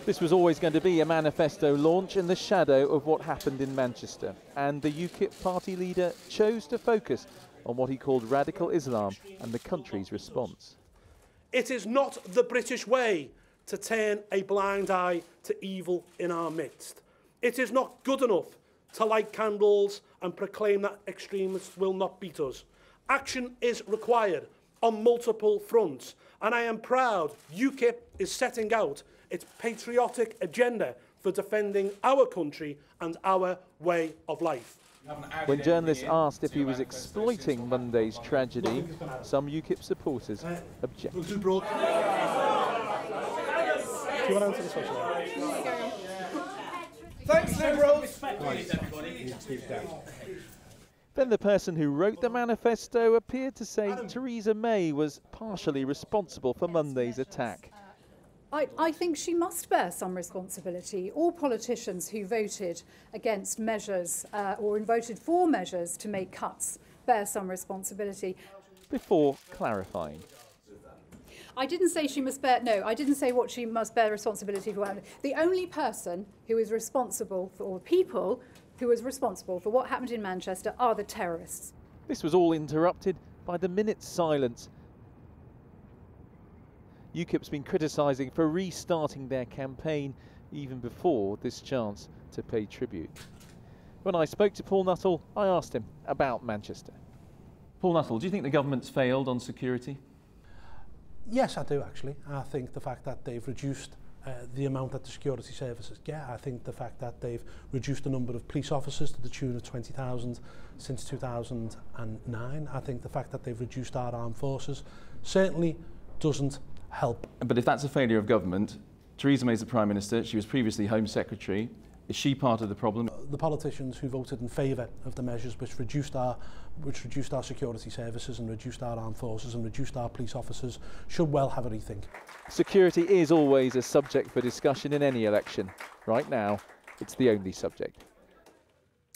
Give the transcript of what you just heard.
This was always going to be a manifesto launch in the shadow of what happened in Manchester, and the UKIP party leader chose to focus on what he called radical Islam and the country's response. It is not the British way to turn a blind eye to evil in our midst. It is not good enough to light candles and proclaim that extremists will not beat us. Action is required on multiple fronts, and I am proud UKIP is setting out its patriotic agenda for defending our country and our way of life. When journalists asked if he was exploiting Monday's tragedy, some UKIP supporters objected. Do you want to answer this question? Thanks, Liberals. Then the person who wrote the manifesto appeared to say Theresa May was partially responsible for Monday's attack. I think she must bear some responsibility. All politicians who voted against measures or voted for measures to make cuts bear some responsibility. Before clarifying. I didn't say she must bear, no, I didn't say what she must bear responsibility for. The only person who is responsible for, or people who is responsible for what happened in Manchester are the terrorists. This was all interrupted by the minute's silence. UKIP's been criticising for restarting their campaign even before this chance to pay tribute. When I spoke to Paul Nuttall, I asked him about Manchester. Paul Nuttall, do you think the government's failed on security? Yes, I do actually. I think the fact that they've reduced the amount that the security services get, I think the fact that they've reduced the number of police officers to the tune of 20,000 since 2009, I think the fact that they've reduced our armed forces certainly doesn't help. But if that's a failure of government, Theresa May's the Prime Minister, she was previously Home Secretary. Is she part of the problem? The politicians who voted in favour of the measures which reduced our security services and reduced our armed forces and reduced our police officers should well have a rethink. Security is always a subject for discussion in any election. Right now, it's the only subject.